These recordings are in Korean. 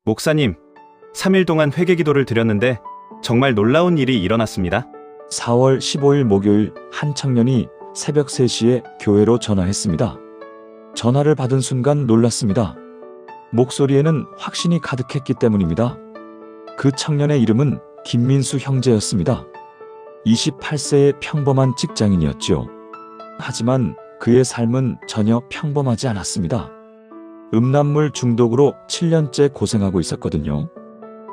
목사님, 3일 동안 회개 기도를 드렸는데 정말 놀라운 일이 일어났습니다. 4월 15일 목요일 한 청년이 새벽 3시에 교회로 전화했습니다. 전화를 받은 순간 놀랐습니다. 목소리에는 확신이 가득했기 때문입니다. 그 청년의 이름은 김민수 형제였습니다. 28세의 평범한 직장인이었죠. 하지만 그의 삶은 전혀 평범하지 않았습니다. 음란물 중독으로 7년째 고생하고 있었거든요.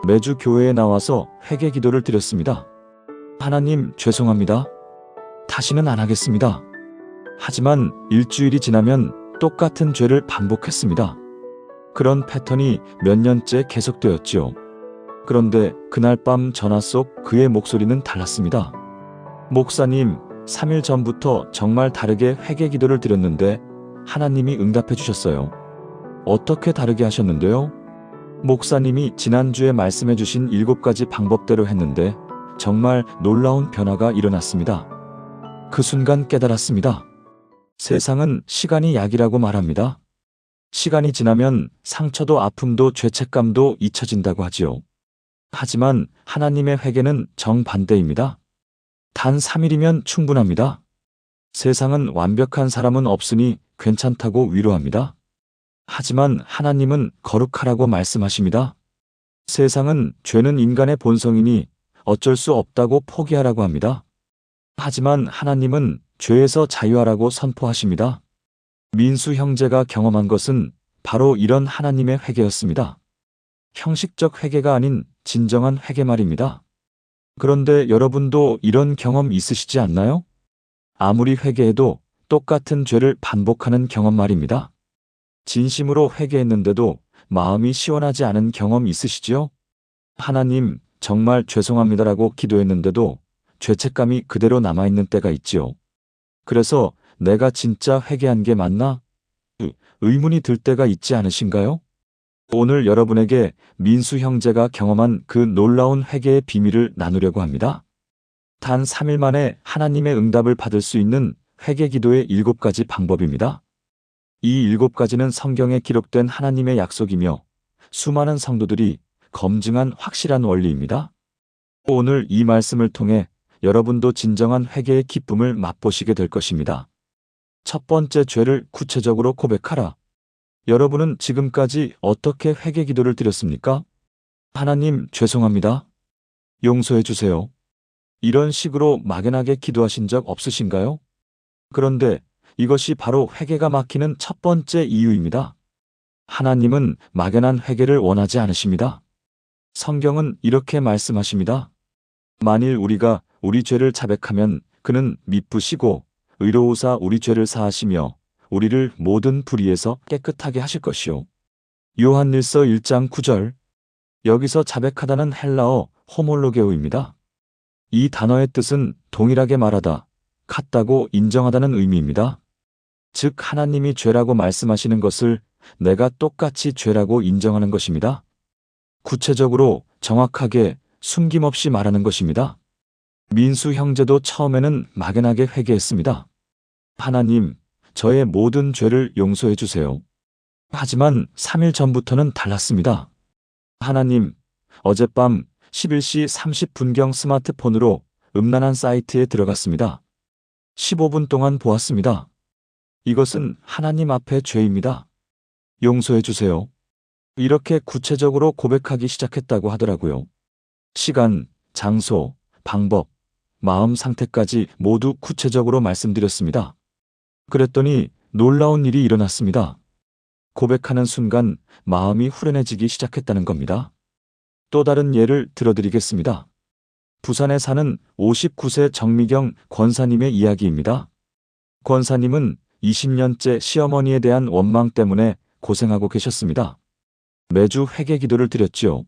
매주 교회에 나와서 회개 기도를 드렸습니다. 하나님, 죄송합니다. 다시는 안 하겠습니다. 하지만 일주일이 지나면 똑같은 죄를 반복했습니다. 그런 패턴이 몇 년째 계속되었지요. 그런데 그날 밤 전화 속 그의 목소리는 달랐습니다. 목사님, 3일 전부터 정말 다르게 회개 기도를 드렸는데 하나님이 응답해 주셨어요. 어떻게 다르게 하셨는데요? 목사님이 지난주에 말씀해 주신 7가지 방법대로 했는데 정말 놀라운 변화가 일어났습니다. 그 순간 깨달았습니다. 세상은 시간이 약이라고 말합니다. 시간이 지나면 상처도 아픔도 죄책감도 잊혀진다고 하지요. 하지만 하나님의 회개는 정반대입니다. 단 3일이면 충분합니다. 세상은 완벽한 사람은 없으니 괜찮다고 위로합니다. 하지만 하나님은 거룩하라고 말씀하십니다. 세상은 죄는 인간의 본성이니 어쩔 수 없다고 포기하라고 합니다. 하지만 하나님은 죄에서 자유하라고 선포하십니다. 민수 형제가 경험한 것은 바로 이런 하나님의 회개였습니다. 형식적 회개가 아닌 진정한 회개 말입니다. 그런데 여러분도 이런 경험 있으시지 않나요? 아무리 회개해도 똑같은 죄를 반복하는 경험 말입니다. 진심으로 회개했는데도 마음이 시원하지 않은 경험 있으시지요? 하나님, 정말 죄송합니다라고 기도했는데도 죄책감이 그대로 남아있는 때가 있지요. 그래서 내가 진짜 회개한 게 맞나? 의문이 들 때가 있지 않으신가요? 오늘 여러분에게 민수 형제가 경험한 그 놀라운 회개의 비밀을 나누려고 합니다. 단 3일 만에 하나님의 응답을 받을 수 있는 회개 기도의 7가지 방법입니다. 이 7가지는 성경에 기록된 하나님의 약속이며 수많은 성도들이 검증한 확실한 원리입니다. 오늘 이 말씀을 통해 여러분도 진정한 회개의 기쁨을 맛보시게 될 것입니다. 첫 번째, 죄를 구체적으로 고백하라. 여러분은 지금까지 어떻게 회개 기도를 드렸습니까? 하나님, 죄송합니다. 용서해 주세요. 이런 식으로 막연하게 기도하신 적 없으신가요? 그런데 이것이 바로 회개가 막히는 첫 번째 이유입니다. 하나님은 막연한 회개를 원하지 않으십니다. 성경은 이렇게 말씀하십니다. 만일 우리가 우리 죄를 자백하면 그는 미쁘시고 의로우사 우리 죄를 사하시며 우리를 모든 불의에서 깨끗하게 하실 것이요. 요한일서 1장 9절. 여기서 자백하다는 헬라어 호몰로게오입니다. 이 단어의 뜻은 동일하게 말하다, 같다고 인정하다는 의미입니다. 즉 하나님이 죄라고 말씀하시는 것을 내가 똑같이 죄라고 인정하는 것입니다. 구체적으로 정확하게 숨김없이 말하는 것입니다. 민수 형제도 처음에는 막연하게 회개했습니다. 하나님, 저의 모든 죄를 용서해 주세요. 하지만 3일 전부터는 달랐습니다. 하나님, 어젯밤 11시 30분경 스마트폰으로 음란한 사이트에 들어갔습니다. 15분 동안 보았습니다. 이것은 하나님 앞의 죄입니다. 용서해 주세요. 이렇게 구체적으로 고백하기 시작했다고 하더라고요. 시간, 장소, 방법, 마음 상태까지 모두 구체적으로 말씀드렸습니다. 그랬더니 놀라운 일이 일어났습니다. 고백하는 순간 마음이 후련해지기 시작했다는 겁니다. 또 다른 예를 들어드리겠습니다. 부산에 사는 59세 정미경 권사님의 이야기입니다. 권사님은 20년째 시어머니에 대한 원망 때문에 고생하고 계셨습니다. 매주 회개 기도를 드렸지요.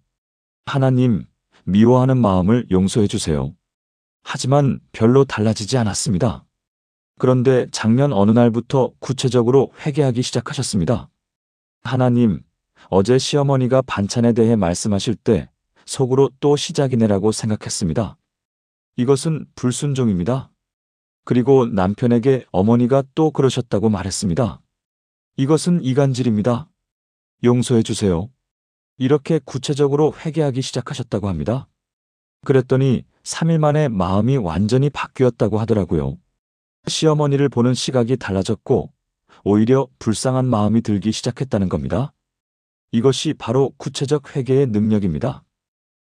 하나님, 미워하는 마음을 용서해 주세요. 하지만 별로 달라지지 않았습니다. 그런데 작년 어느 날부터 구체적으로 회개하기 시작하셨습니다. 하나님, 어제 시어머니가 반찬에 대해 말씀하실 때 속으로 또 시작이네라고 생각했습니다. 이것은 불순종입니다. 그리고 남편에게 어머니가 또 그러셨다고 말했습니다. 이것은 이간질입니다. 용서해 주세요. 이렇게 구체적으로 회개하기 시작하셨다고 합니다. 그랬더니 3일 만에 마음이 완전히 바뀌었다고 하더라고요. 시어머니를 보는 시각이 달라졌고 오히려 불쌍한 마음이 들기 시작했다는 겁니다. 이것이 바로 구체적 회개의 능력입니다.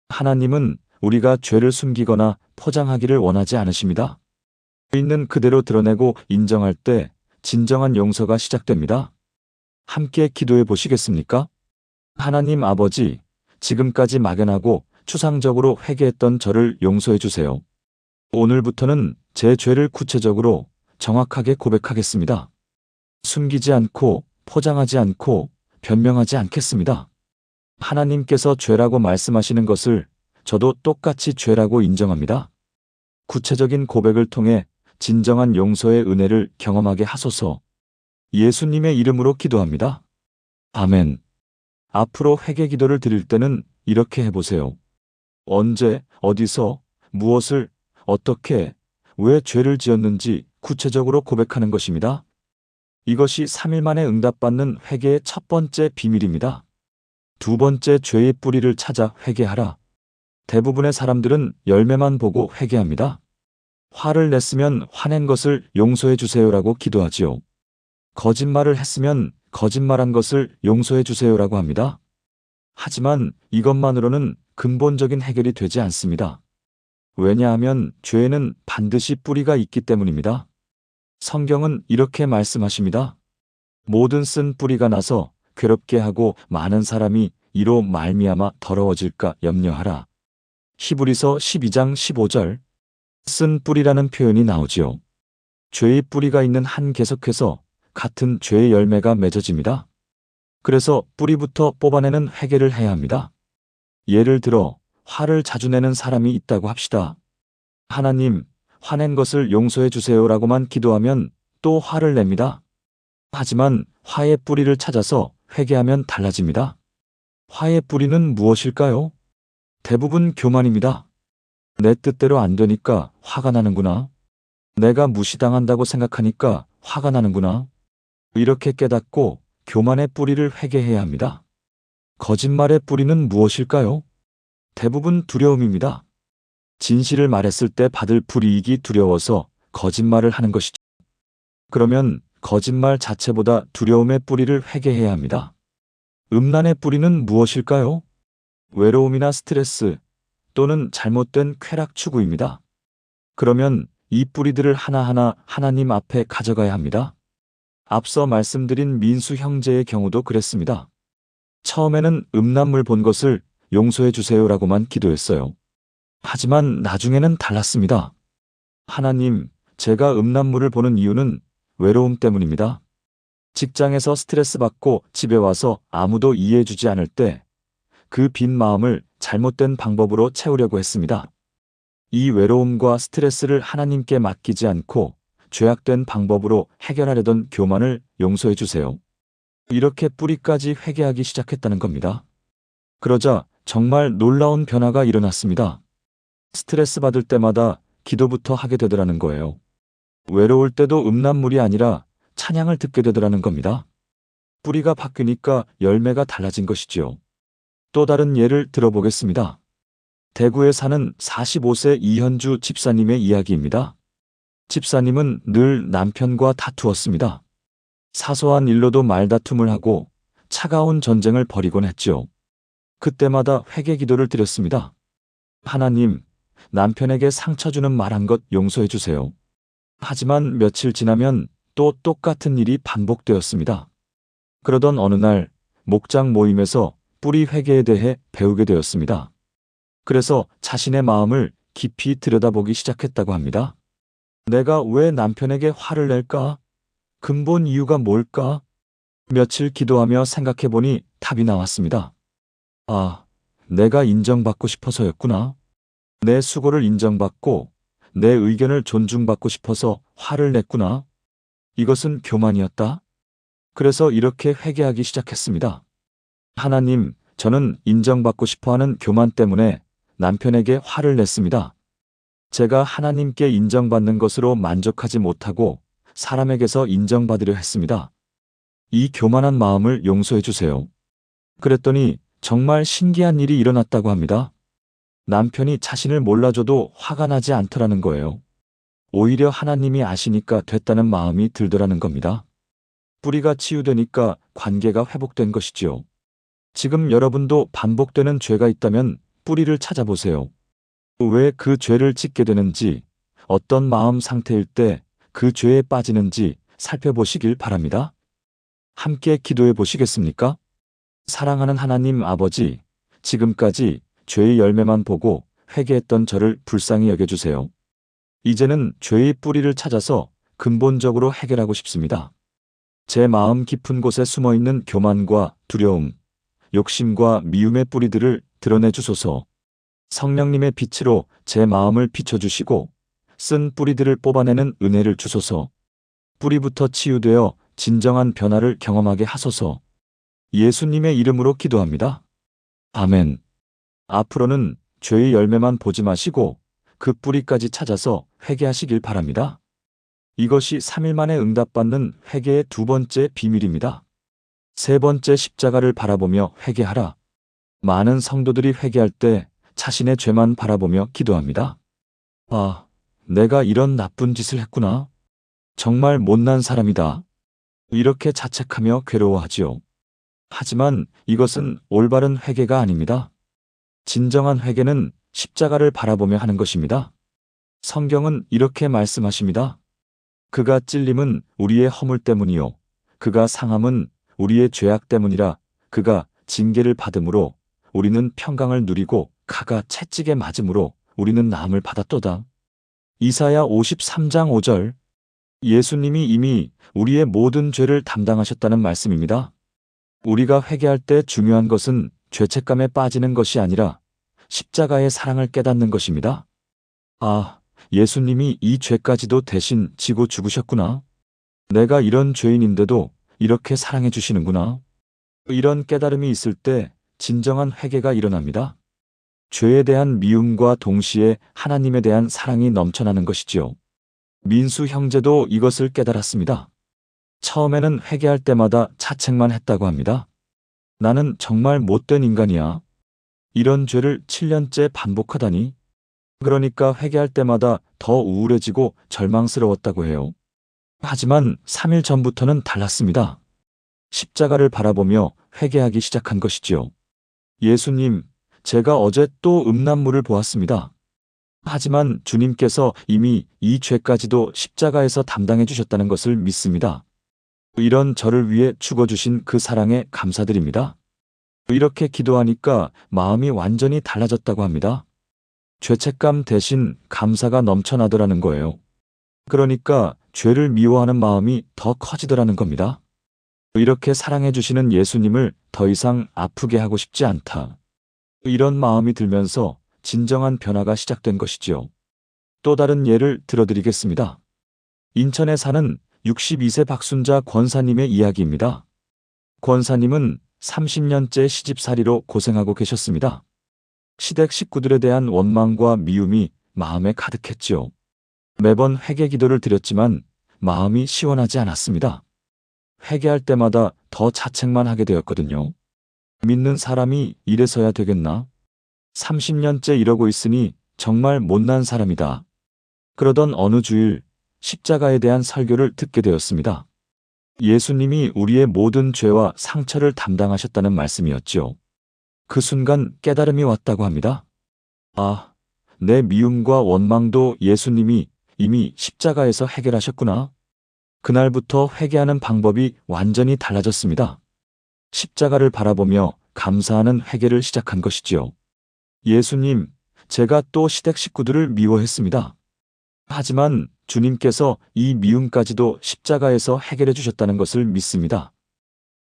하나님은 우리가 죄를 숨기거나 포장하기를 원하지 않으십니다. 있는 그대로 드러내고 인정할 때 진정한 용서가 시작됩니다. 함께 기도해 보시겠습니까? 하나님 아버지, 지금까지 막연하고 추상적으로 회개했던 저를 용서해 주세요. 오늘부터는 제 죄를 구체적으로 정확하게 고백하겠습니다. 숨기지 않고 포장하지 않고 변명하지 않겠습니다. 하나님께서 죄라고 말씀하시는 것을 저도 똑같이 죄라고 인정합니다. 구체적인 고백을 통해 진정한 용서의 은혜를 경험하게 하소서. 예수님의 이름으로 기도합니다. 아멘. 앞으로 회개 기도를 드릴 때는 이렇게 해보세요. 언제, 어디서, 무엇을, 어떻게, 왜 죄를 지었는지 구체적으로 고백하는 것입니다. 이것이 3일 만에 응답받는 회개의 첫 번째 비밀입니다. 두 번째, 죄의 뿌리를 찾아 회개하라. 대부분의 사람들은 열매만 보고 회개합니다. 화를 냈으면 화낸 것을 용서해 주세요라고 기도하지요. 거짓말을 했으면 거짓말한 것을 용서해 주세요라고 합니다. 하지만 이것만으로는 근본적인 해결이 되지 않습니다. 왜냐하면 죄에는 반드시 뿌리가 있기 때문입니다. 성경은 이렇게 말씀하십니다. 모든 쓴 뿌리가 나서 괴롭게 하고 많은 사람이 이로 말미암아 더러워질까 염려하라. 히브리서 12장 15절. 쓴 뿌리라는 표현이 나오지요. 죄의 뿌리가 있는 한 계속해서 같은 죄의 열매가 맺어집니다. 그래서 뿌리부터 뽑아내는 회개를 해야 합니다. 예를 들어 화를 자주 내는 사람이 있다고 합시다. 하나님, 화낸 것을 용서해 주세요라고만 기도하면 또 화를 냅니다. 하지만 화의 뿌리를 찾아서 회개하면 달라집니다. 화의 뿌리는 무엇일까요? 대부분 교만입니다. 내 뜻대로 안 되니까 화가 나는구나. 내가 무시당한다고 생각하니까 화가 나는구나. 이렇게 깨닫고 교만의 뿌리를 회개해야 합니다. 거짓말의 뿌리는 무엇일까요? 대부분 두려움입니다. 진실을 말했을 때 받을 불이익이 두려워서 거짓말을 하는 것이죠. 그러면 거짓말 자체보다 두려움의 뿌리를 회개해야 합니다. 음란의 뿌리는 무엇일까요? 외로움이나 스트레스 또는 잘못된 쾌락 추구입니다. 그러면 이 뿌리들을 하나하나 하나님 앞에 가져가야 합니다. 앞서 말씀드린 민수 형제의 경우도 그랬습니다. 처음에는 음란물 본 것을 용서해 주세요라고만 기도했어요. 하지만 나중에는 달랐습니다. 하나님, 제가 음란물을 보는 이유는 외로움 때문입니다. 직장에서 스트레스 받고 집에 와서 아무도 이해해 주지 않을 때 그 빈 마음을 잘못된 방법으로 채우려고 했습니다. 이 외로움과 스트레스를 하나님께 맡기지 않고 죄악된 방법으로 해결하려던 교만을 용서해 주세요. 이렇게 뿌리까지 회개하기 시작했다는 겁니다. 그러자 정말 놀라운 변화가 일어났습니다. 스트레스 받을 때마다 기도부터 하게 되더라는 거예요. 외로울 때도 음란물이 아니라 찬양을 듣게 되더라는 겁니다. 뿌리가 바뀌니까 열매가 달라진 것이지요. 또 다른 예를 들어보겠습니다. 대구에 사는 45세 이현주 집사님의 이야기입니다. 집사님은 늘 남편과 다투었습니다. 사소한 일로도 말다툼을 하고 차가운 전쟁을 벌이곤 했죠. 그때마다 회개 기도를 드렸습니다. 하나님, 남편에게 상처 주는 말 한 것 용서해 주세요. 하지만 며칠 지나면 또 똑같은 일이 반복되었습니다. 그러던 어느 날 목장 모임에서 뿌리 회개에 대해 배우게 되었습니다. 그래서 자신의 마음을 깊이 들여다보기 시작했다고 합니다. 내가 왜 남편에게 화를 낼까? 근본 이유가 뭘까? 며칠 기도하며 생각해보니 답이 나왔습니다. 아, 내가 인정받고 싶어서였구나. 내 수고를 인정받고 내 의견을 존중받고 싶어서 화를 냈구나. 이것은 교만이었다. 그래서 이렇게 회개하기 시작했습니다. 하나님, 저는 인정받고 싶어하는 교만 때문에 남편에게 화를 냈습니다. 제가 하나님께 인정받는 것으로 만족하지 못하고 사람에게서 인정받으려 했습니다. 이 교만한 마음을 용서해 주세요. 그랬더니 정말 신기한 일이 일어났다고 합니다. 남편이 자신을 몰라줘도 화가 나지 않더라는 거예요. 오히려 하나님이 아시니까 됐다는 마음이 들더라는 겁니다. 뿌리가 치유되니까 관계가 회복된 것이지요. 지금 여러분도 반복되는 죄가 있다면 뿌리를 찾아보세요. 왜 그 죄를 짓게 되는지, 어떤 마음 상태일 때 그 죄에 빠지는지 살펴보시길 바랍니다. 함께 기도해 보시겠습니까? 사랑하는 하나님 아버지, 지금까지 죄의 열매만 보고 회개했던 저를 불쌍히 여겨주세요. 이제는 죄의 뿌리를 찾아서 근본적으로 해결하고 싶습니다. 제 마음 깊은 곳에 숨어있는 교만과 두려움, 욕심과 미움의 뿌리들을 드러내 주소서. 성령님의 빛으로 제 마음을 비춰주시고 쓴 뿌리들을 뽑아내는 은혜를 주소서. 뿌리부터 치유되어 진정한 변화를 경험하게 하소서. 예수님의 이름으로 기도합니다. 아멘. 앞으로는 죄의 열매만 보지 마시고 그 뿌리까지 찾아서 회개하시길 바랍니다. 이것이 3일 만에 응답받는 회개의 두 번째 비밀입니다. 세 번째, 십자가를 바라보며 회개하라. 많은 성도들이 회개할 때 자신의 죄만 바라보며 기도합니다. 아, 내가 이런 나쁜 짓을 했구나. 정말 못난 사람이다. 이렇게 자책하며 괴로워하지요. 하지만 이것은 올바른 회개가 아닙니다. 진정한 회개는 십자가를 바라보며 하는 것입니다. 성경은 이렇게 말씀하십니다. 그가 찔림은 우리의 허물 때문이요. 그가 상함은 우리의 죄악 때문이라. 그가 징계를 받음으로 우리는 평강을 누리고 가가 채찍에 맞음으로 우리는 나음을 받았도다. 이사야 53장 5절. 예수님이 이미 우리의 모든 죄를 담당하셨다는 말씀입니다. 우리가 회개할 때 중요한 것은 죄책감에 빠지는 것이 아니라 십자가의 사랑을 깨닫는 것입니다. 아, 예수님이 이 죄까지도 대신 지고 죽으셨구나. 내가 이런 죄인인데도 이렇게 사랑해 주시는구나. 이런 깨달음이 있을 때 진정한 회개가 일어납니다. 죄에 대한 미움과 동시에 하나님에 대한 사랑이 넘쳐나는 것이지요. 민수 형제도 이것을 깨달았습니다. 처음에는 회개할 때마다 자책만 했다고 합니다. 나는 정말 못된 인간이야. 이런 죄를 7년째 반복하다니. 그러니까 회개할 때마다 더 우울해지고 절망스러웠다고 해요. 하지만 3일 전부터는 달랐습니다. 십자가를 바라보며 회개하기 시작한 것이지요. 예수님, 제가 어제 또 음란물을 보았습니다. 하지만 주님께서 이미 이 죄까지도 십자가에서 담당해 주셨다는 것을 믿습니다. 이런 저를 위해 죽어주신 그 사랑에 감사드립니다. 이렇게 기도하니까 마음이 완전히 달라졌다고 합니다. 죄책감 대신 감사가 넘쳐나더라는 거예요. 그러니까 죄를 미워하는 마음이 더 커지더라는 겁니다. 이렇게 사랑해 주시는 예수님을 더 이상 아프게 하고 싶지 않다. 이런 마음이 들면서 진정한 변화가 시작된 것이지요. 또 다른 예를 들어드리겠습니다. 인천에 사는 62세 박순자 권사님의 이야기입니다. 권사님은 30년째 시집살이로 고생하고 계셨습니다. 시댁 식구들에 대한 원망과 미움이 마음에 가득했지요. 매번 회개 기도를 드렸지만 마음이 시원하지 않았습니다. 회개할 때마다 더 자책만 하게 되었거든요. 믿는 사람이 이래서야 되겠나? 30년째 이러고 있으니 정말 못난 사람이다. 그러던 어느 주일 십자가에 대한 설교를 듣게 되었습니다. 예수님이 우리의 모든 죄와 상처를 담당하셨다는 말씀이었죠. 그 순간 깨달음이 왔다고 합니다. 아, 내 미움과 원망도 예수님이 이미 십자가에서 해결하셨구나. 그날부터 회개하는 방법이 완전히 달라졌습니다. 십자가를 바라보며 감사하는 회개를 시작한 것이지요. 예수님, 제가 또 시댁 식구들을 미워했습니다. 하지만 주님께서 이 미움까지도 십자가에서 해결해 주셨다는 것을 믿습니다.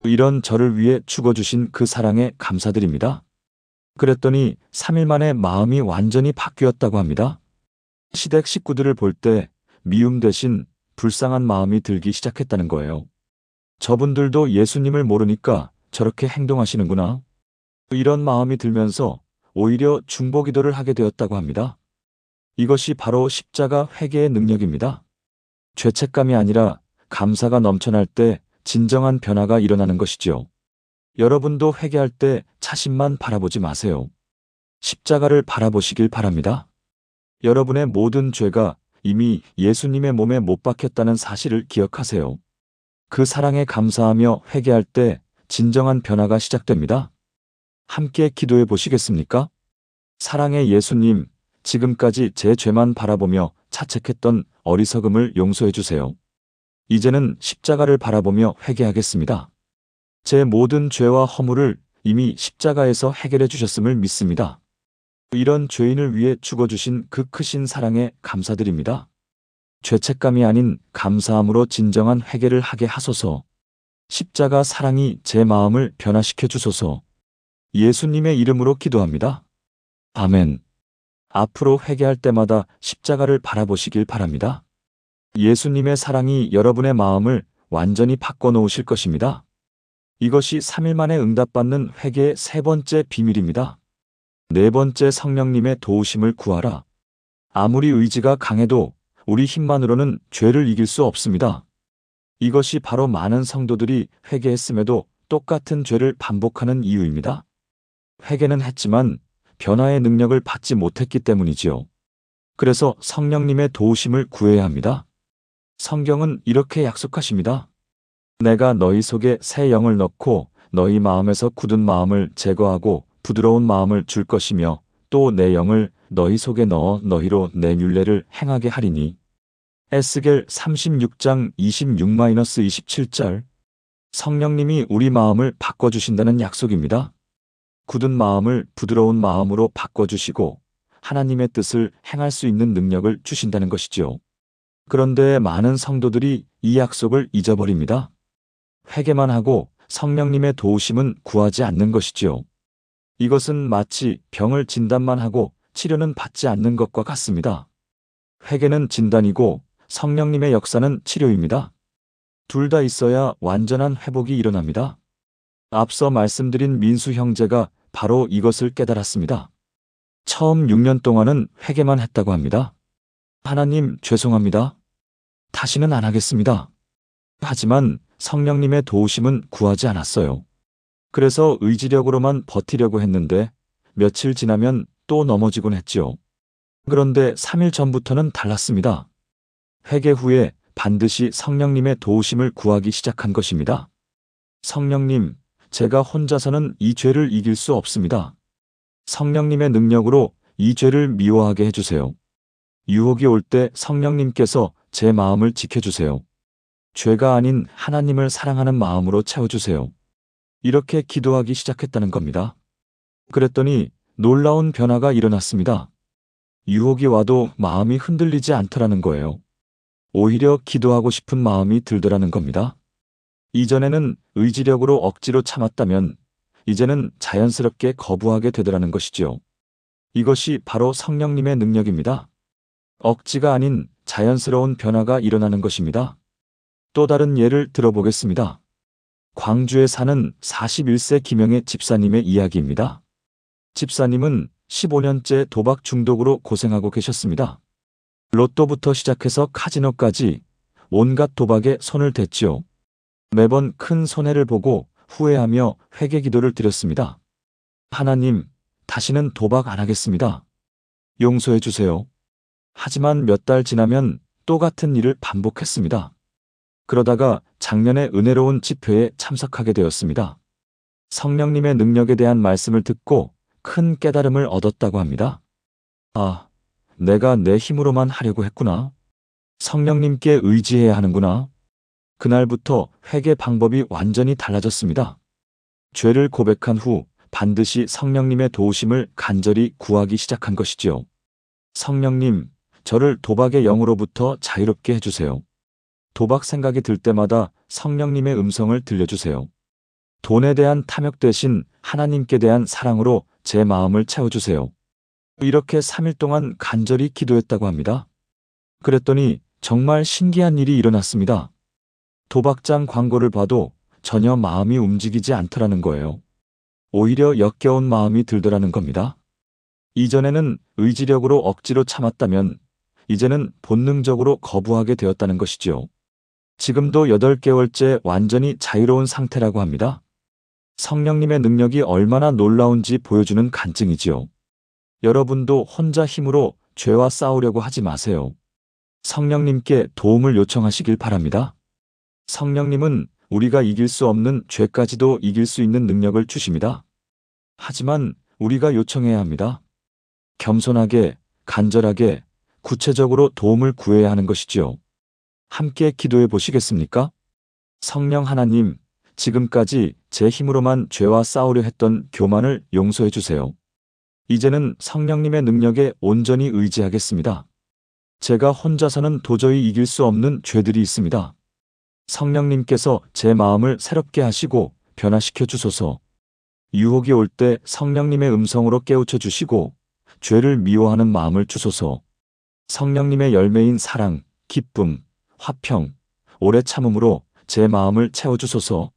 이런 저를 위해 죽어주신 그 사랑에 감사드립니다. 그랬더니 3일 만에 마음이 완전히 바뀌었다고 합니다. 시댁 식구들을 볼 때 미움 대신 불쌍한 마음이 들기 시작했다는 거예요. 저분들도 예수님을 모르니까 저렇게 행동하시는구나. 이런 마음이 들면서 오히려 중보기도를 하게 되었다고 합니다. 이것이 바로 십자가 회개의 능력입니다. 죄책감이 아니라 감사가 넘쳐날 때 진정한 변화가 일어나는 것이지요. 여러분도 회개할 때 자신만 바라보지 마세요. 십자가를 바라보시길 바랍니다. 여러분의 모든 죄가 이미 예수님의 몸에 못 박혔다는 사실을 기억하세요. 그 사랑에 감사하며 회개할 때 진정한 변화가 시작됩니다. 함께 기도해 보시겠습니까? 사랑의 예수님, 지금까지 제 죄만 바라보며 자책했던 어리석음을 용서해 주세요. 이제는 십자가를 바라보며 회개하겠습니다. 제 모든 죄와 허물을 이미 십자가에서 해결해 주셨음을 믿습니다. 이런 죄인을 위해 죽어주신 그 크신 사랑에 감사드립니다. 죄책감이 아닌 감사함으로 진정한 회개를 하게 하소서. 십자가 사랑이 제 마음을 변화시켜 주소서. 예수님의 이름으로 기도합니다. 아멘. 앞으로 회개할 때마다 십자가를 바라보시길 바랍니다. 예수님의 사랑이 여러분의 마음을 완전히 바꿔놓으실 것입니다. 이것이 3일 만에 응답받는 회개의 세 번째 비밀입니다. 네 번째, 성령님의 도우심을 구하라. 아무리 의지가 강해도 우리 힘만으로는 죄를 이길 수 없습니다. 이것이 바로 많은 성도들이 회개했음에도 똑같은 죄를 반복하는 이유입니다. 회개는 했지만 변화의 능력을 받지 못했기 때문이지요. 그래서 성령님의 도우심을 구해야 합니다. 성경은 이렇게 약속하십니다. 내가 너희 속에 새 영을 넣고 너희 마음에서 굳은 마음을 제거하고 부드러운 마음을 줄 것이며 또 내 영을 너희 속에 넣어 너희로 내 율례를 행하게 하리니. 에스겔 36장 26-27절. 성령님이 우리 마음을 바꿔주신다는 약속입니다. 굳은 마음을 부드러운 마음으로 바꿔주시고 하나님의 뜻을 행할 수 있는 능력을 주신다는 것이지요. 그런데 많은 성도들이 이 약속을 잊어버립니다. 회개만 하고 성령님의 도우심은 구하지 않는 것이지요. 이것은 마치 병을 진단만 하고 치료는 받지 않는 것과 같습니다. 회개는 진단이고 성령님의 역사는 치료입니다. 둘 다 있어야 완전한 회복이 일어납니다. 앞서 말씀드린 민수 형제가 바로 이것을 깨달았습니다. 처음 6년 동안은 회개만 했다고 합니다. 하나님, 죄송합니다. 다시는 안 하겠습니다. 하지만 성령님의 도우심은 구하지 않았어요. 그래서 의지력으로만 버티려고 했는데 며칠 지나면 또 넘어지곤 했지요. 그런데 3일 전부터는 달랐습니다. 회개 후에 반드시 성령님의 도우심을 구하기 시작한 것입니다. 성령님, 제가 혼자서는 이 죄를 이길 수 없습니다. 성령님의 능력으로 이 죄를 미워하게 해주세요. 유혹이 올 때 성령님께서 제 마음을 지켜주세요. 죄가 아닌 하나님을 사랑하는 마음으로 채워주세요. 이렇게 기도하기 시작했다는 겁니다. 그랬더니 놀라운 변화가 일어났습니다. 유혹이 와도 마음이 흔들리지 않더라는 거예요. 오히려 기도하고 싶은 마음이 들더라는 겁니다. 이전에는 의지력으로 억지로 참았다면 이제는 자연스럽게 거부하게 되더라는 것이지요. 이것이 바로 성령님의 능력입니다. 억지가 아닌 자연스러운 변화가 일어나는 것입니다. 또 다른 예를 들어보겠습니다. 광주에 사는 41세 김영애 집사님의 이야기입니다. 집사님은 15년째 도박 중독으로 고생하고 계셨습니다. 로또부터 시작해서 카지노까지 온갖 도박에 손을 댔지요. 매번 큰 손해를 보고 후회하며 회개 기도를 드렸습니다. 하나님, 다시는 도박 안 하겠습니다. 용서해 주세요. 하지만 몇 달 지나면 또 같은 일을 반복했습니다. 그러다가 작년에 은혜로운 집회에 참석하게 되었습니다. 성령님의 능력에 대한 말씀을 듣고 큰 깨달음을 얻었다고 합니다. 아, 내가 내 힘으로만 하려고 했구나. 성령님께 의지해야 하는구나. 그날부터 회개 방법이 완전히 달라졌습니다. 죄를 고백한 후 반드시 성령님의 도우심을 간절히 구하기 시작한 것이지요. 성령님, 저를 도박의 영으로부터 자유롭게 해주세요. 도박 생각이 들 때마다 성령님의 음성을 들려주세요. 돈에 대한 탐욕 대신 하나님께 대한 사랑으로 제 마음을 채워주세요. 이렇게 3일 동안 간절히 기도했다고 합니다. 그랬더니 정말 신기한 일이 일어났습니다. 도박장 광고를 봐도 전혀 마음이 움직이지 않더라는 거예요. 오히려 역겨운 마음이 들더라는 겁니다. 이전에는 의지력으로 억지로 참았다면 이제는 본능적으로 거부하게 되었다는 것이지요. 지금도 8개월째 완전히 자유로운 상태라고 합니다. 성령님의 능력이 얼마나 놀라운지 보여주는 간증이지요. 여러분도 혼자 힘으로 죄와 싸우려고 하지 마세요. 성령님께 도움을 요청하시길 바랍니다. 성령님은 우리가 이길 수 없는 죄까지도 이길 수 있는 능력을 주십니다. 하지만 우리가 요청해야 합니다. 겸손하게, 간절하게, 구체적으로 도움을 구해야 하는 것이지요. 함께 기도해 보시겠습니까? 성령 하나님, 지금까지 제 힘으로만 죄와 싸우려 했던 교만을 용서해 주세요. 이제는 성령님의 능력에 온전히 의지하겠습니다. 제가 혼자서는 도저히 이길 수 없는 죄들이 있습니다. 성령님께서 제 마음을 새롭게 하시고 변화시켜 주소서. 유혹이 올 때 성령님의 음성으로 깨우쳐 주시고 죄를 미워하는 마음을 주소서. 성령님의 열매인 사랑, 기쁨, 화평, 오래 참음으로 제 마음을 채워주소서.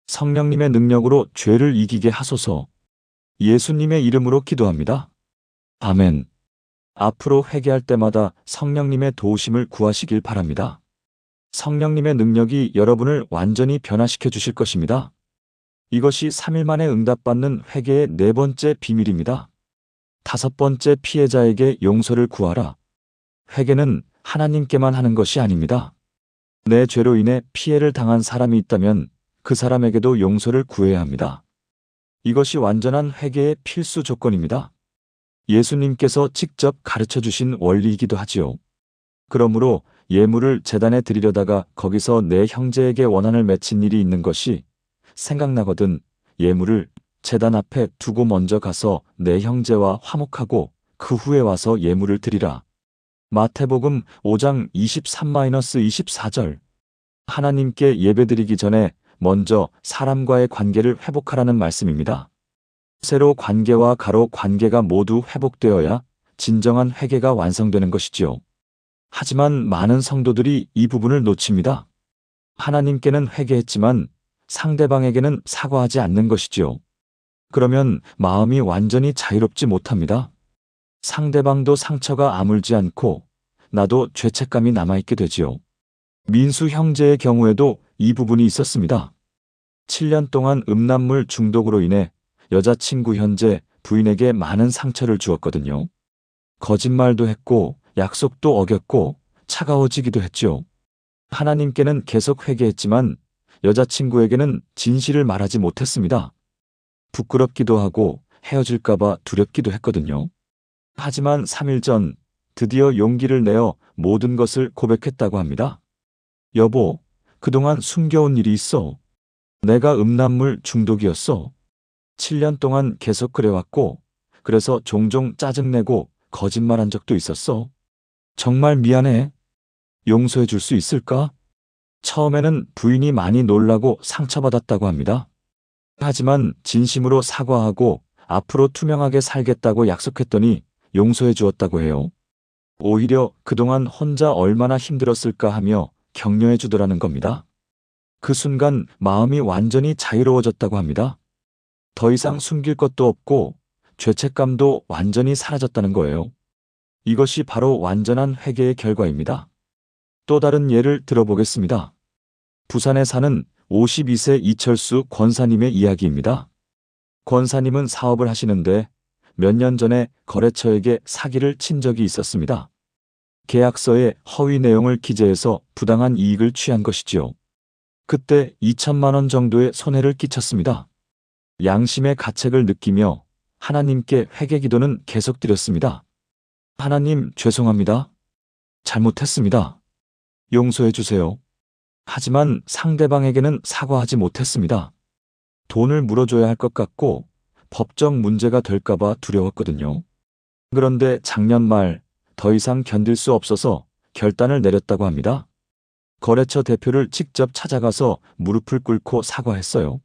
성령님의 능력으로 죄를 이기게 하소서. 예수님의 이름으로 기도합니다. 아멘. 앞으로 회개할 때마다 성령님의 도우심을 구하시길 바랍니다. 성령님의 능력이 여러분을 완전히 변화시켜 주실 것입니다. 이것이 3일 만에 응답받는 회개의 4번째 비밀입니다. 5번째, 피해자에게 용서를 구하라. 회개는 하나님께만 하는 것이 아닙니다. 내 죄로 인해 피해를 당한 사람이 있다면 그 사람에게도 용서를 구해야 합니다. 이것이 완전한 회개의 필수 조건입니다. 예수님께서 직접 가르쳐 주신 원리이기도 하지요. 그러므로 예물을 제단에 드리려다가 거기서 내 형제에게 원한을 맺힌 일이 있는 것이 생각나거든 예물을 제단 앞에 두고 먼저 가서 내 형제와 화목하고 그 후에 와서 예물을 드리라. 마태복음 5장 23-24절. 하나님께 예배드리기 전에 먼저 사람과의 관계를 회복하라는 말씀입니다. 세로 관계와 가로 관계가 모두 회복되어야 진정한 회개가 완성되는 것이지요. 하지만 많은 성도들이 이 부분을 놓칩니다. 하나님께는 회개했지만 상대방에게는 사과하지 않는 것이지요. 그러면 마음이 완전히 자유롭지 못합니다. 상대방도 상처가 아물지 않고 나도 죄책감이 남아있게 되지요. 민수 형제의 경우에도 이 부분이 있었습니다. 7년 동안 음란물 중독으로 인해 여자친구 현재 부인에게 많은 상처를 주었거든요. 거짓말도 했고 약속도 어겼고 차가워지기도 했죠. 하나님께는 계속 회개했지만 여자친구에게는 진실을 말하지 못했습니다. 부끄럽기도 하고 헤어질까봐 두렵기도 했거든요. 하지만 3일 전 드디어 용기를 내어 모든 것을 고백했다고 합니다. 여보, 그동안 숨겨온 일이 있어. 내가 음란물 중독이었어. 7년 동안 계속 그래왔고, 그래서 종종 짜증내고 거짓말한 적도 있었어. 정말 미안해. 용서해 줄 수 있을까? 처음에는 부인이 많이 놀라고 상처받았다고 합니다. 하지만 진심으로 사과하고 앞으로 투명하게 살겠다고 약속했더니 용서해 주었다고 해요. 오히려 그동안 혼자 얼마나 힘들었을까 하며 격려해 주더라는 겁니다. 그 순간 마음이 완전히 자유로워졌다고 합니다. 더 이상 숨길 것도 없고 죄책감도 완전히 사라졌다는 거예요. 이것이 바로 완전한 회개의 결과입니다. 또 다른 예를 들어보겠습니다. 부산에 사는 52세 이철수 권사님의 이야기입니다. 권사님은 사업을 하시는데 몇 년 전에 거래처에게 사기를 친 적이 있었습니다. 계약서에 허위 내용을 기재해서 부당한 이익을 취한 것이지요. 그때 2천만 원 정도의 손해를 끼쳤습니다. 양심의 가책을 느끼며 하나님께 회개 기도는 계속 드렸습니다. 하나님, 죄송합니다. 잘못했습니다. 용서해 주세요. 하지만 상대방에게는 사과하지 못했습니다. 돈을 물어줘야 할 것 같고 법적 문제가 될까봐 두려웠거든요. 그런데 작년 말 더 이상 견딜 수 없어서 결단을 내렸다고 합니다. 거래처 대표를 직접 찾아가서 무릎을 꿇고 사과했어요.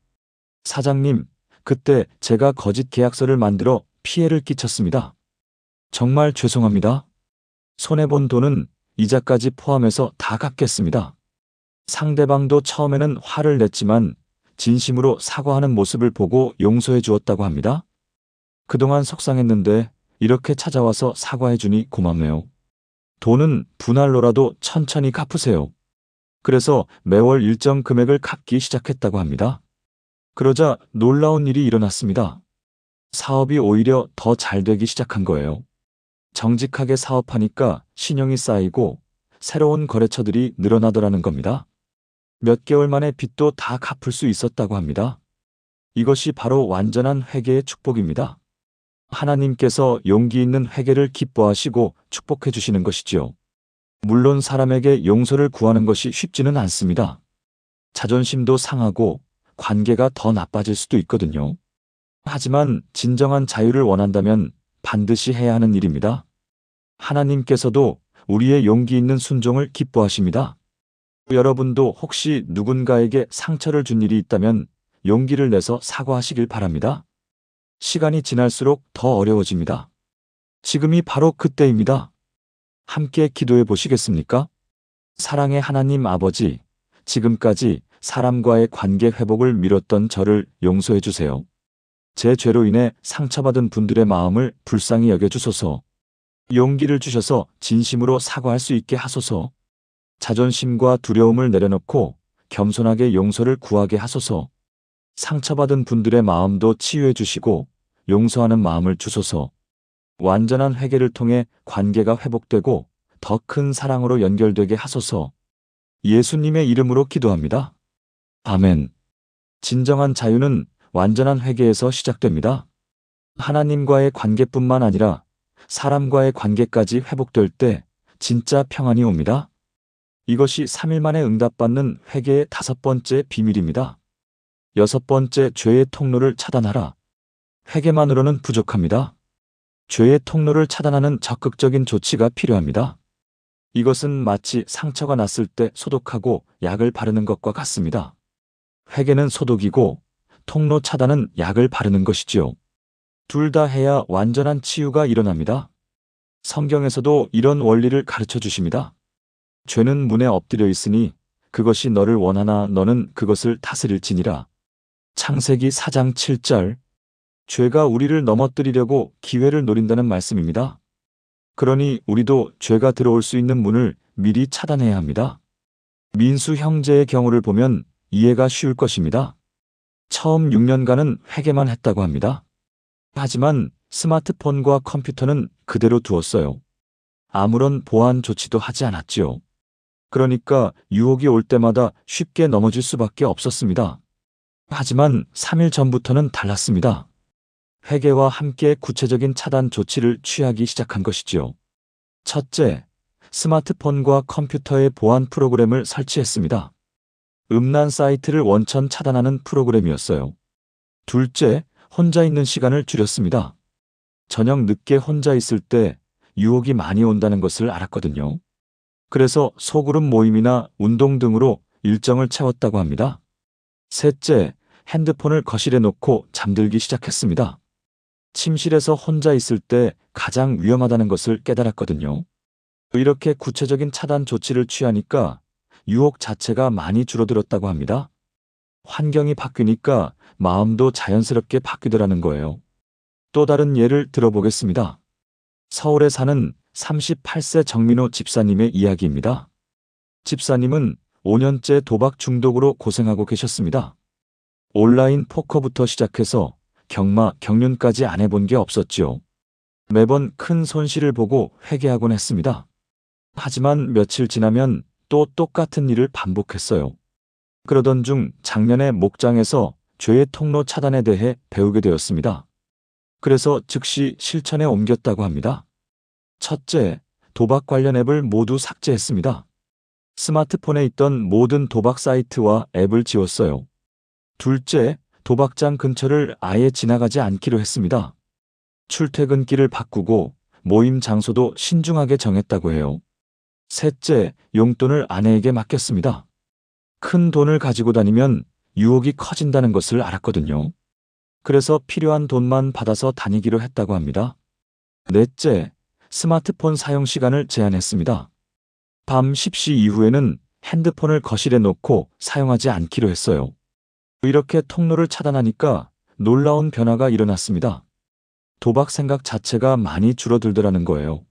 사장님, 그때 제가 거짓 계약서를 만들어 피해를 끼쳤습니다. 정말 죄송합니다. 손해본 돈은 이자까지 포함해서 다 갚겠습니다. 상대방도 처음에는 화를 냈지만 진심으로 사과하는 모습을 보고 용서해 주었다고 합니다. 그동안 속상했는데 이렇게 찾아와서 사과해 주니 고맙네요. 돈은 분할로라도 천천히 갚으세요. 그래서 매월 일정 금액을 갚기 시작했다고 합니다. 그러자 놀라운 일이 일어났습니다. 사업이 오히려 더 잘 되기 시작한 거예요. 정직하게 사업하니까 신용이 쌓이고 새로운 거래처들이 늘어나더라는 겁니다. 몇 개월 만에 빚도 다 갚을 수 있었다고 합니다. 이것이 바로 완전한 회개의 축복입니다. 하나님께서 용기 있는 회개를 기뻐하시고 축복해 주시는 것이지요. 물론 사람에게 용서를 구하는 것이 쉽지는 않습니다. 자존심도 상하고 관계가 더 나빠질 수도 있거든요. 하지만 진정한 자유를 원한다면 반드시 해야 하는 일입니다. 하나님께서도 우리의 용기 있는 순종을 기뻐하십니다. 여러분도 혹시 누군가에게 상처를 준 일이 있다면 용기를 내서 사과하시길 바랍니다. 시간이 지날수록 더 어려워집니다. 지금이 바로 그때입니다. 함께 기도해 보시겠습니까? 사랑의 하나님 아버지, 지금까지 사람과의 관계 회복을 미뤘던 저를 용서해 주세요. 제 죄로 인해 상처받은 분들의 마음을 불쌍히 여겨주소서. 용기를 주셔서 진심으로 사과할 수 있게 하소서. 자존심과 두려움을 내려놓고 겸손하게 용서를 구하게 하소서. 상처받은 분들의 마음도 치유해 주시고 용서하는 마음을 주소서. 완전한 회개를 통해 관계가 회복되고 더 큰 사랑으로 연결되게 하소서. 예수님의 이름으로 기도합니다. 아멘. 진정한 자유는 완전한 회개에서 시작됩니다. 하나님과의 관계뿐만 아니라 사람과의 관계까지 회복될 때 진짜 평안이 옵니다. 이것이 3일 만에 응답받는 회개의 5번째 비밀입니다. 6번째, 죄의 통로를 차단하라. 회개만으로는 부족합니다. 죄의 통로를 차단하는 적극적인 조치가 필요합니다. 이것은 마치 상처가 났을 때 소독하고 약을 바르는 것과 같습니다. 회개는 소독이고 통로 차단은 약을 바르는 것이지요. 둘 다 해야 완전한 치유가 일어납니다. 성경에서도 이런 원리를 가르쳐 주십니다. 죄는 문에 엎드려 있으니 그것이 너를 원하나 너는 그것을 다스릴지니라. 창세기 4장 7절. 죄가 우리를 넘어뜨리려고 기회를 노린다는 말씀입니다. 그러니 우리도 죄가 들어올 수 있는 문을 미리 차단해야 합니다. 민수 형제의 경우를 보면 이해가 쉬울 것입니다. 처음 6년간은 회개만 했다고 합니다. 하지만 스마트폰과 컴퓨터는 그대로 두었어요. 아무런 보안 조치도 하지 않았지요. 그러니까 유혹이 올 때마다 쉽게 넘어질 수밖에 없었습니다. 하지만 3일 전부터는 달랐습니다. 회개와 함께 구체적인 차단 조치를 취하기 시작한 것이지요. 첫째, 스마트폰과 컴퓨터의 보안 프로그램을 설치했습니다. 음란 사이트를 원천 차단하는 프로그램이었어요. 둘째, 혼자 있는 시간을 줄였습니다. 저녁 늦게 혼자 있을 때 유혹이 많이 온다는 것을 알았거든요. 그래서 소그룹 모임이나 운동 등으로 일정을 채웠다고 합니다. 셋째, 핸드폰을 거실에 놓고 잠들기 시작했습니다. 침실에서 혼자 있을 때 가장 위험하다는 것을 깨달았거든요. 이렇게 구체적인 차단 조치를 취하니까 유혹 자체가 많이 줄어들었다고 합니다. 환경이 바뀌니까 마음도 자연스럽게 바뀌더라는 거예요. 또 다른 예를 들어보겠습니다. 서울에 사는 38세 정민호 집사님의 이야기입니다. 집사님은 5년째 도박 중독으로 고생하고 계셨습니다. 온라인 포커부터 시작해서 경마, 경륜까지 안 해본 게 없었지요. 매번 큰 손실을 보고 회개하곤 했습니다. 하지만 며칠 지나면 또 똑같은 일을 반복했어요. 그러던 중 작년에 목장에서 죄의 통로 차단에 대해 배우게 되었습니다. 그래서 즉시 실천에 옮겼다고 합니다. 첫째, 도박 관련 앱을 모두 삭제했습니다. 스마트폰에 있던 모든 도박 사이트와 앱을 지웠어요. 둘째, 도박장 근처를 아예 지나가지 않기로 했습니다. 출퇴근길을 바꾸고 모임 장소도 신중하게 정했다고 해요. 셋째, 용돈을 아내에게 맡겼습니다. 큰 돈을 가지고 다니면 유혹이 커진다는 것을 알았거든요. 그래서 필요한 돈만 받아서 다니기로 했다고 합니다. 넷째, 스마트폰 사용 시간을 제한했습니다. 밤 10시 이후에는 핸드폰을 거실에 놓고 사용하지 않기로 했어요. 이렇게 통로를 차단하니까 놀라운 변화가 일어났습니다. 도박 생각 자체가 많이 줄어들더라는 거예요.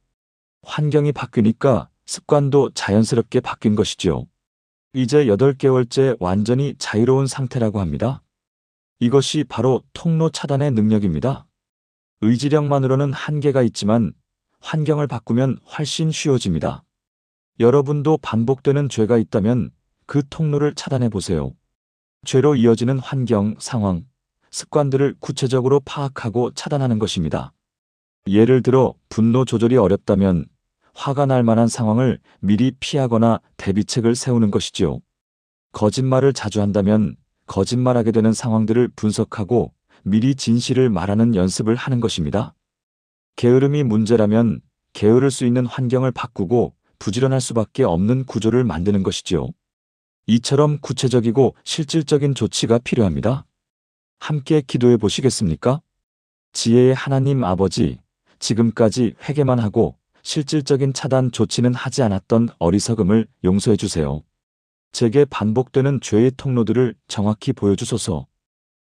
환경이 바뀌니까 습관도 자연스럽게 바뀐 것이지요. 이제 8개월째 완전히 자유로운 상태라고 합니다. 이것이 바로 통로 차단의 능력입니다. 의지력만으로는 한계가 있지만 환경을 바꾸면 훨씬 쉬워집니다. 여러분도 반복되는 죄가 있다면 그 통로를 차단해 보세요. 죄로 이어지는 환경, 상황, 습관들을 구체적으로 파악하고 차단하는 것입니다. 예를 들어 분노 조절이 어렵다면 화가 날 만한 상황을 미리 피하거나 대비책을 세우는 것이지요. 거짓말을 자주 한다면 거짓말하게 되는 상황들을 분석하고 미리 진실을 말하는 연습을 하는 것입니다. 게으름이 문제라면 게으를 수 있는 환경을 바꾸고 부지런할 수밖에 없는 구조를 만드는 것이지요. 이처럼 구체적이고 실질적인 조치가 필요합니다. 함께 기도해 보시겠습니까? 지혜의 하나님 아버지, 지금까지 회개만 하고 실질적인 차단 조치는 하지 않았던 어리석음을 용서해 주세요. 제게 반복되는 죄의 통로들을 정확히 보여주소서.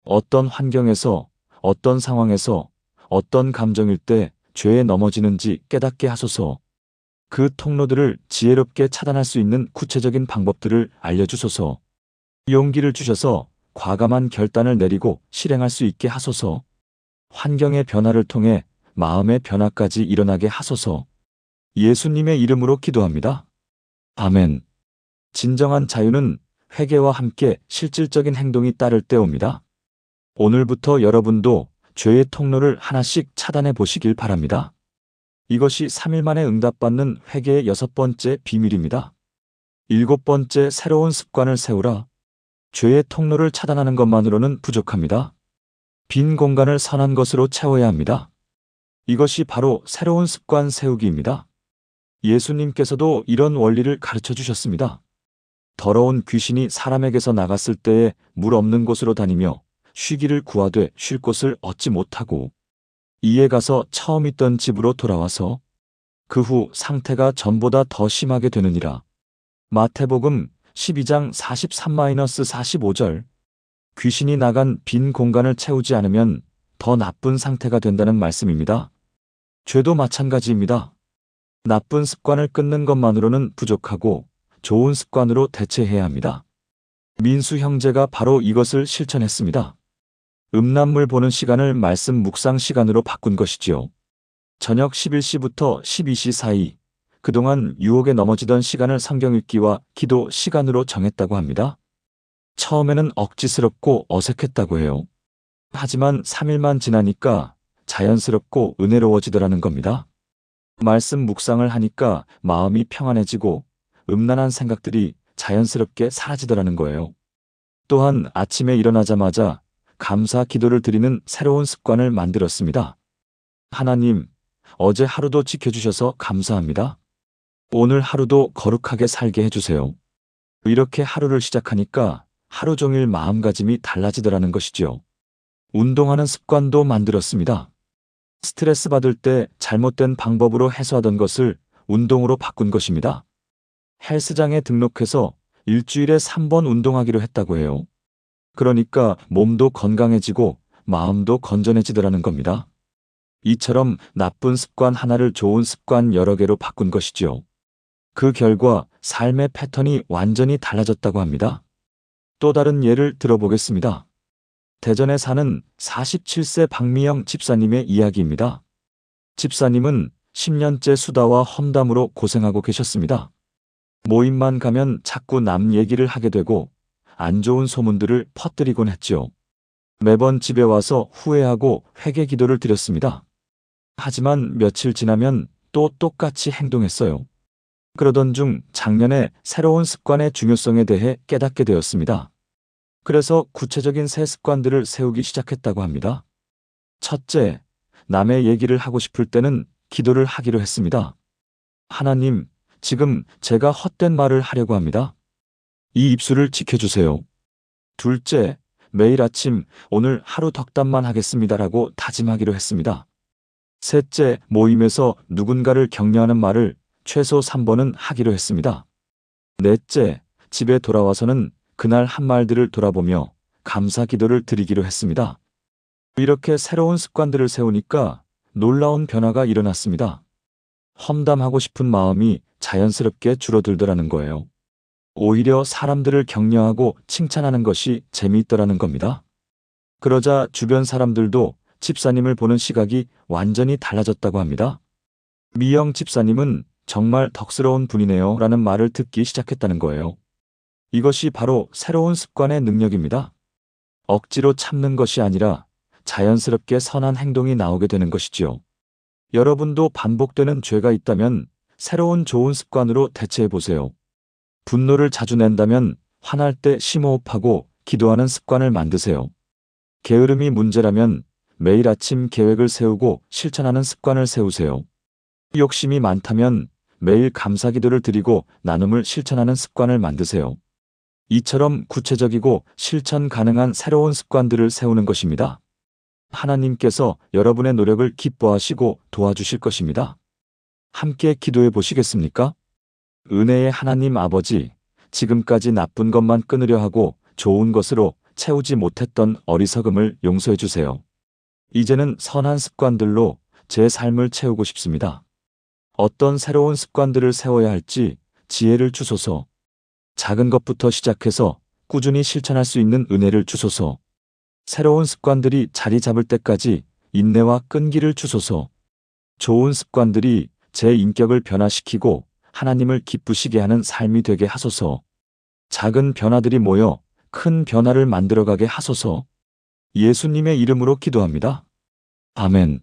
어떤 환경에서, 어떤 상황에서, 어떤 감정일 때 죄에 넘어지는지 깨닫게 하소서. 그 통로들을 지혜롭게 차단할 수 있는 구체적인 방법들을 알려주소서. 용기를 주셔서 과감한 결단을 내리고 실행할 수 있게 하소서. 환경의 변화를 통해 마음의 변화까지 일어나게 하소서. 예수님의 이름으로 기도합니다. 아멘. 진정한 자유는 회개와 함께 실질적인 행동이 따를 때 옵니다. 오늘부터 여러분도 죄의 통로를 하나씩 차단해 보시길 바랍니다. 이것이 3일 만에 응답받는 회개의 6번째 비밀입니다. 7번째, 새로운 습관을 세우라. 죄의 통로를 차단하는 것만으로는 부족합니다. 빈 공간을 선한 것으로 채워야 합니다. 이것이 바로 새로운 습관 세우기입니다. 예수님께서도 이런 원리를 가르쳐 주셨습니다. 더러운 귀신이 사람에게서 나갔을 때에 물 없는 곳으로 다니며 쉬기를 구하되 쉴 곳을 얻지 못하고 이에 가서 처음 있던 집으로 돌아와서 그 후 상태가 전보다 더 심하게 되느니라. 마태복음 12장 43-45절. 귀신이 나간 빈 공간을 채우지 않으면 더 나쁜 상태가 된다는 말씀입니다. 죄도 마찬가지입니다. 나쁜 습관을 끊는 것만으로는 부족하고 좋은 습관으로 대체해야 합니다. 민수 형제가 바로 이것을 실천했습니다. 음란물 보는 시간을 말씀 묵상 시간으로 바꾼 것이지요. 저녁 11시부터 12시 사이, 그동안 유혹에 넘어지던 시간을 성경 읽기와 기도 시간으로 정했다고 합니다. 처음에는 억지스럽고 어색했다고 해요. 하지만 3일만 지나니까 자연스럽고 은혜로워지더라는 겁니다. 말씀 묵상을 하니까 마음이 평안해지고 음란한 생각들이 자연스럽게 사라지더라는 거예요. 또한 아침에 일어나자마자 감사 기도를 드리는 새로운 습관을 만들었습니다. 하나님, 어제 하루도 지켜주셔서 감사합니다. 오늘 하루도 거룩하게 살게 해주세요. 이렇게 하루를 시작하니까 하루 종일 마음가짐이 달라지더라는 것이지요. 운동하는 습관도 만들었습니다. 스트레스 받을 때 잘못된 방법으로 해소하던 것을 운동으로 바꾼 것입니다. 헬스장에 등록해서 일주일에 3번 운동하기로 했다고 해요. 그러니까 몸도 건강해지고 마음도 건전해지더라는 겁니다. 이처럼 나쁜 습관 하나를 좋은 습관 여러 개로 바꾼 것이지요. 그 결과 삶의 패턴이 완전히 달라졌다고 합니다. 또 다른 예를 들어보겠습니다. 대전에 사는 47세 박미영 집사님의 이야기입니다. 집사님은 10년째 수다와 험담으로 고생하고 계셨습니다. 모임만 가면 자꾸 남 얘기를 하게 되고 안 좋은 소문들을 퍼뜨리곤 했지요. 매번 집에 와서 후회하고 회개 기도를 드렸습니다. 하지만 며칠 지나면 또 똑같이 행동했어요. 그러던 중 작년에 새로운 습관의 중요성에 대해 깨닫게 되었습니다. 그래서 구체적인 새 습관들을 세우기 시작했다고 합니다. 첫째, 남의 얘기를 하고 싶을 때는 기도를 하기로 했습니다. 하나님, 지금 제가 헛된 말을 하려고 합니다. 이 입술을 지켜주세요. 둘째, 매일 아침 오늘 하루 덕담만 하겠습니다라고 다짐하기로 했습니다. 셋째, 모임에서 누군가를 격려하는 말을 최소 3번은 하기로 했습니다. 넷째, 집에 돌아와서는 그날 한 말들을 돌아보며 감사 기도를 드리기로 했습니다. 이렇게 새로운 습관들을 세우니까 놀라운 변화가 일어났습니다. 험담하고 싶은 마음이 자연스럽게 줄어들더라는 거예요. 오히려 사람들을 격려하고 칭찬하는 것이 재미있더라는 겁니다. 그러자 주변 사람들도 집사님을 보는 시각이 완전히 달라졌다고 합니다. 미영 집사님은 정말 덕스러운 분이네요 라는 말을 듣기 시작했다는 거예요. 이것이 바로 새로운 습관의 능력입니다. 억지로 참는 것이 아니라 자연스럽게 선한 행동이 나오게 되는 것이지요. 여러분도 반복되는 죄가 있다면 새로운 좋은 습관으로 대체해 보세요. 분노를 자주 낸다면 화날 때 심호흡하고 기도하는 습관을 만드세요. 게으름이 문제라면 매일 아침 계획을 세우고 실천하는 습관을 세우세요. 욕심이 많다면 매일 감사 기도를 드리고 나눔을 실천하는 습관을 만드세요. 이처럼 구체적이고 실천 가능한 새로운 습관들을 세우는 것입니다. 하나님께서 여러분의 노력을 기뻐하시고 도와주실 것입니다. 함께 기도해 보시겠습니까? 은혜의 하나님 아버지, 지금까지 나쁜 것만 끊으려 하고 좋은 것으로 채우지 못했던 어리석음을 용서해 주세요. 이제는 선한 습관들로 제 삶을 채우고 싶습니다. 어떤 새로운 습관들을 세워야 할지 지혜를 주소서. 작은 것부터 시작해서 꾸준히 실천할 수 있는 은혜를 주소서. 새로운 습관들이 자리 잡을 때까지 인내와 끈기를 주소서. 좋은 습관들이 제 인격을 변화시키고 하나님을 기쁘시게 하는 삶이 되게 하소서. 작은 변화들이 모여 큰 변화를 만들어가게 하소서. 예수님의 이름으로 기도합니다. 아멘.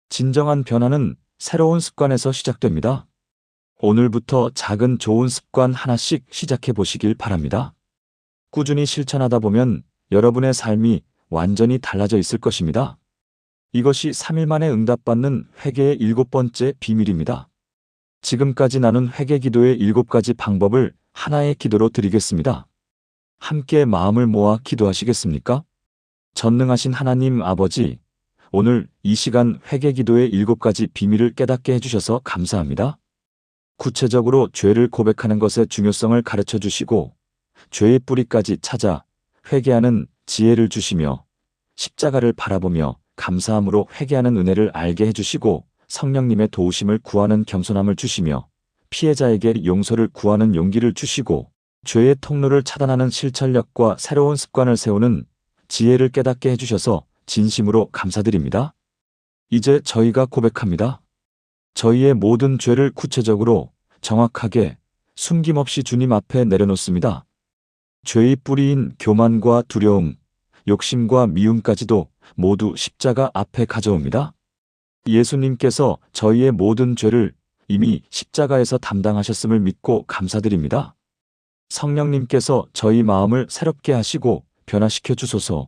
진정한 변화는 새로운 습관에서 시작됩니다. 오늘부터 작은 좋은 습관 하나씩 시작해 보시길 바랍니다. 꾸준히 실천하다 보면 여러분의 삶이 완전히 달라져 있을 것입니다. 이것이 3일 만에 응답받는 회개의 7번째 비밀입니다. 지금까지 나눈 회개 기도의 7가지 방법을 하나의 기도로 드리겠습니다. 함께 마음을 모아 기도하시겠습니까? 전능하신 하나님 아버지, 오늘 이 시간 회개 기도의 7가지 비밀을 깨닫게 해주셔서 감사합니다. 구체적으로 죄를 고백하는 것의 중요성을 가르쳐 주시고 죄의 뿌리까지 찾아 회개하는 지혜를 주시며 십자가를 바라보며 감사함으로 회개하는 은혜를 알게 해주시고 성령님의 도우심을 구하는 겸손함을 주시며 피해자에게 용서를 구하는 용기를 주시고 죄의 통로를 차단하는 실천력과 새로운 습관을 세우는 지혜를 깨닫게 해주셔서 진심으로 감사드립니다. 이제 저희가 고백합니다. 저희의 모든 죄를 구체적으로 정확하게 숨김없이 주님 앞에 내려놓습니다. 죄의 뿌리인 교만과 두려움, 욕심과 미움까지도 모두 십자가 앞에 가져옵니다. 예수님께서 저희의 모든 죄를 이미 십자가에서 담당하셨음을 믿고 감사드립니다. 성령님께서 저희 마음을 새롭게 하시고 변화시켜 주소서.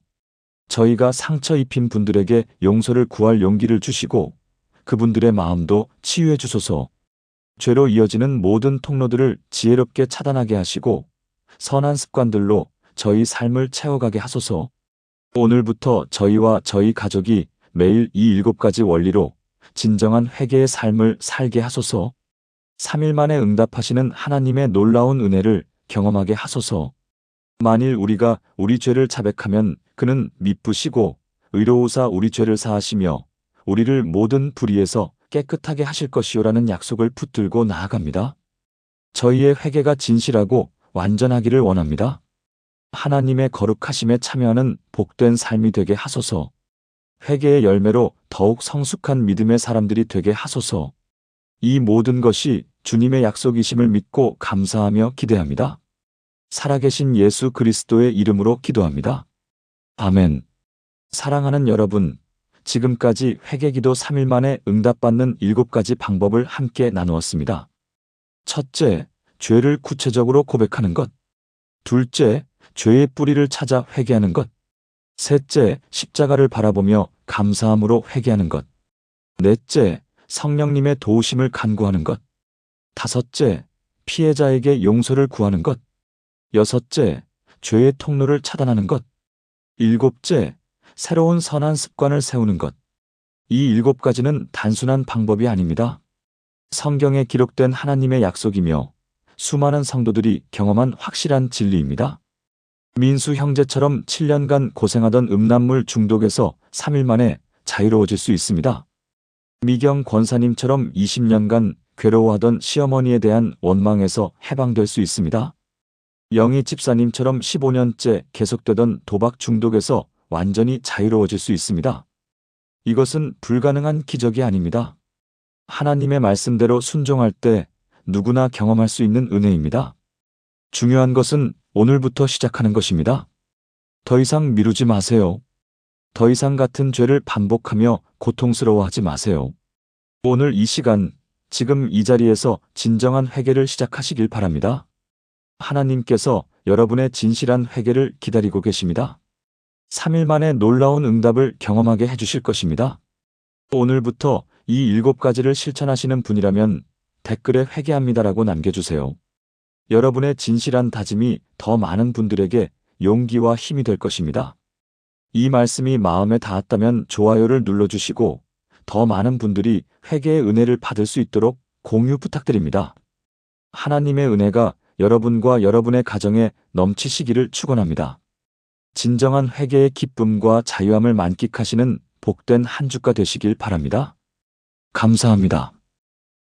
저희가 상처 입힌 분들에게 용서를 구할 용기를 주시고 그분들의 마음도 치유해 주소서. 죄로 이어지는 모든 통로들을 지혜롭게 차단하게 하시고 선한 습관들로 저희 삶을 채워가게 하소서. 오늘부터 저희와 저희 가족이 매일 이 7가지 원리로 진정한 회개의 삶을 살게 하소서. 3일 만에 응답하시는 하나님의 놀라운 은혜를 경험하게 하소서. 만일 우리가 우리 죄를 자백하면 그는 미쁘시고 의로우사 우리 죄를 사하시며 우리를 모든 불의에서 깨끗하게 하실 것이요라는 약속을 붙들고 나아갑니다. 저희의 회개가 진실하고 완전하기를 원합니다. 하나님의 거룩하심에 참여하는 복된 삶이 되게 하소서. 회개의 열매로 더욱 성숙한 믿음의 사람들이 되게 하소서. 이 모든 것이 주님의 약속이심을 믿고 감사하며 기대합니다. 살아계신 예수 그리스도의 이름으로 기도합니다. 아멘. 사랑하는 여러분, 지금까지 회개기도 3일 만에 응답받는 7가지 방법을 함께 나누었습니다. 첫째, 죄를 구체적으로 고백하는 것. 둘째, 죄의 뿌리를 찾아 회개하는 것. 셋째, 십자가를 바라보며 감사함으로 회개하는 것. 넷째, 성령님의 도우심을 간구하는 것. 다섯째, 피해자에게 용서를 구하는 것. 여섯째, 죄의 통로를 차단하는 것. 일곱째, 새로운 선한 습관을 세우는 것. 이 7가지는 단순한 방법이 아닙니다. 성경에 기록된 하나님의 약속이며 수많은 성도들이 경험한 확실한 진리입니다. 민수 형제처럼 7년간 고생하던 음란물 중독에서 3일 만에 자유로워질 수 있습니다. 미경 권사님처럼 20년간 괴로워하던 시어머니에 대한 원망에서 해방될 수 있습니다. 영희 집사님처럼 15년째 계속되던 도박 중독에서 완전히 자유로워질 수 있습니다. 이것은 불가능한 기적이 아닙니다. 하나님의 말씀대로 순종할 때 누구나 경험할 수 있는 은혜입니다. 중요한 것은 오늘부터 시작하는 것입니다. 더 이상 미루지 마세요. 더 이상 같은 죄를 반복하며 고통스러워하지 마세요. 오늘 이 시간, 지금 이 자리에서 진정한 회개를 시작하시길 바랍니다. 하나님께서 여러분의 진실한 회개를 기다리고 계십니다. 3일 만에 놀라운 응답을 경험하게 해주실 것입니다. 오늘부터 이 7가지를 실천하시는 분이라면 댓글에 회개합니다라고 남겨주세요. 여러분의 진실한 다짐이 더 많은 분들에게 용기와 힘이 될 것입니다. 이 말씀이 마음에 닿았다면 좋아요를 눌러주시고 더 많은 분들이 회개의 은혜를 받을 수 있도록 공유 부탁드립니다. 하나님의 은혜가 여러분과 여러분의 가정에 넘치시기를 축원합니다. 진정한 회개의 기쁨과 자유함을 만끽하시는 복된 한 주가 되시길 바랍니다. 감사합니다.